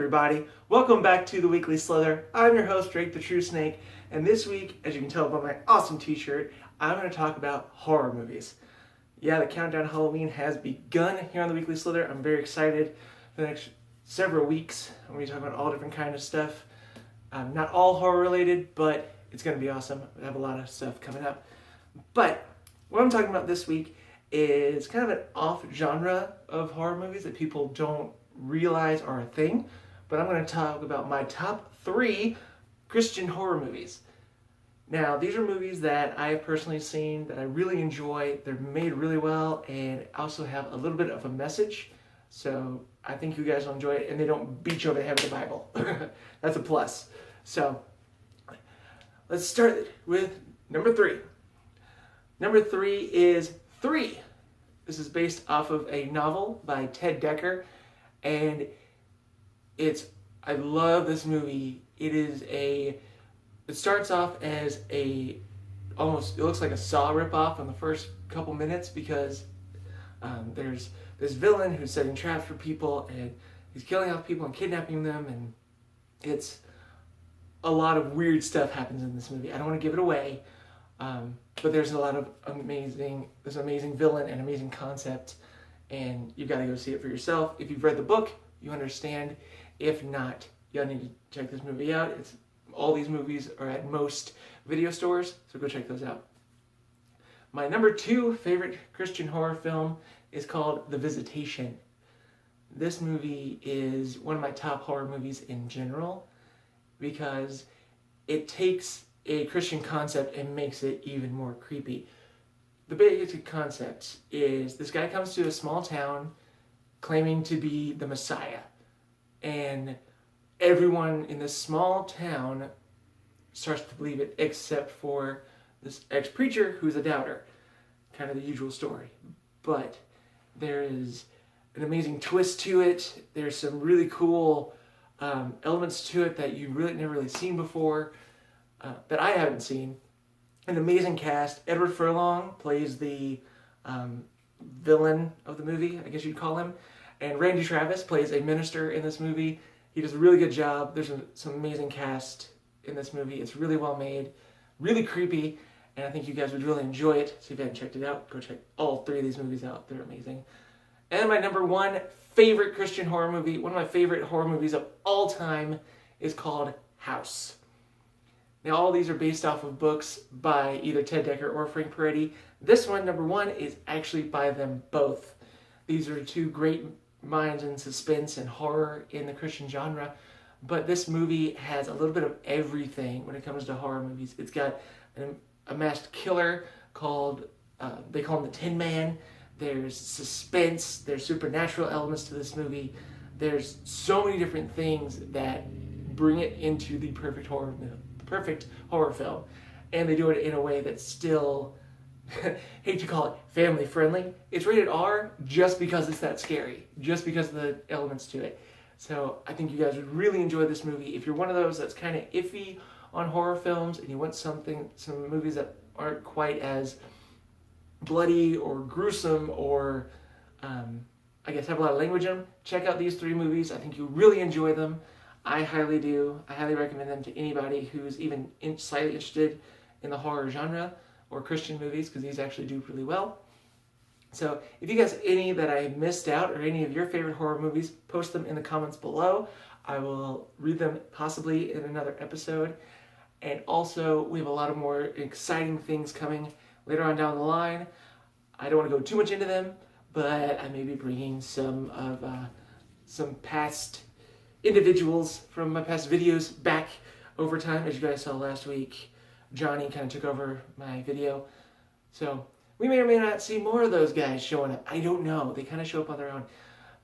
everybody? Welcome back to the Weekly Slither. I'm your host, DraketheTruSnake, and this week, as you can tell by my awesome t-shirt, I'm going to talk about horror movies. Yeah, the countdown to Halloween has begun here on the Weekly Slither. I'm very excited for the next several weeks. I'm going to be talking about all different kinds of stuff. Not all horror related, but it's going to be awesome. I have a lot of stuff coming up. But what I'm talking about this week is kind of an off genre of horror movies that people don't realize are a thing. But I'm going to talk about my top 3 Christian horror movies. Now, these are movies that I have personally seen that I really enjoy. They're made really well and also have a little bit of a message. So I think you guys will enjoy it, and they don't beat you over the head with the Bible. That's a plus. So let's start with number 3. Number 3 is 3. This is based off of a novel by Ted Dekker, and I love this movie. It starts off as it looks like a Saw ripoff in the first couple minutes, because there's this villain who's setting traps for people, and he's killing off people and kidnapping them, and it's a lot of weird stuff happens in this movie. I don't want to give it away, but there's a lot of amazing villain and amazing concept, and you've got to go see it for yourself. If you've read the book, you understand. If not, you need to check this movie out. All these movies are at most video stores, so go check those out. My number 2 favorite Christian horror film is called The Visitation. This movie is one of my top horror movies in general, because it takes a Christian concept and makes it even more creepy. The basic concept is this guy comes to a small town claiming to be the Messiah, and everyone in this small town starts to believe it, except for this ex-preacher who's a doubter. Kind of the usual story. But there is an amazing twist to it. There's some really cool elements to it that you've never really seen before, that I haven't seen. An amazing cast. Edward Furlong plays the villain of the movie, I guess you'd call him. And Randy Travis plays a minister in this movie. He does a really good job. There's some amazing cast in this movie. It's really well made, really creepy, and I think you guys would really enjoy it. So if you haven't checked it out, go check all 3 of these movies out. They're amazing. And my number 1 favorite Christian horror movie, one of my favorite horror movies of all time, is called House. Now, all these are based off of books by either Ted Dekker or Frank Peretti. This one, number 1, is actually by them both. These are 2 great minds in suspense and horror in the Christian genre, but this movie has a little bit of everything when it comes to horror movies. It's got a masked killer called, they call him the Tin Man. There's suspense, there's supernatural elements to this movie. There's so many different things that bring it into the perfect horror film, and they do it in a way that's still, hate to call it family friendly. It's rated R just because it's that scary, just because of the elements to it. So I think you guys would really enjoy this movie. If you're one of those that's kind of iffy on horror films and you want some movies that aren't quite as bloody or gruesome or I guess have a lot of language in them, check out these 3 movies. I think you'll really enjoy them. I highly do. I highly recommend them to anybody who's even slightly interested in the horror genre or Christian movies, because these actually do really well. So if you guys have any that I missed out, or any of your favorite horror movies, post them in the comments below. I will read them possibly in another episode. And also, we have a lot of more exciting things coming later on down the line. I don't want to go too much into them, but I may be bringing some past individuals from my past videos back over time. As you guys saw last week, Johnny kind of took over my video. So we may or may not see more of those guys showing up. I don't know. They kind of show up on their own.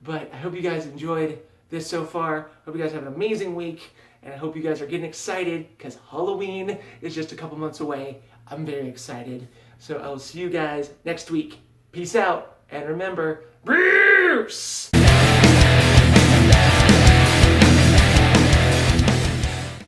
But I hope you guys enjoyed this so far. Hope you guys have an amazing week. And I hope you guys are getting excited, because Halloween is just a couple months away. I'm very excited. So I will see you guys next week. Peace out. And remember, Bruce!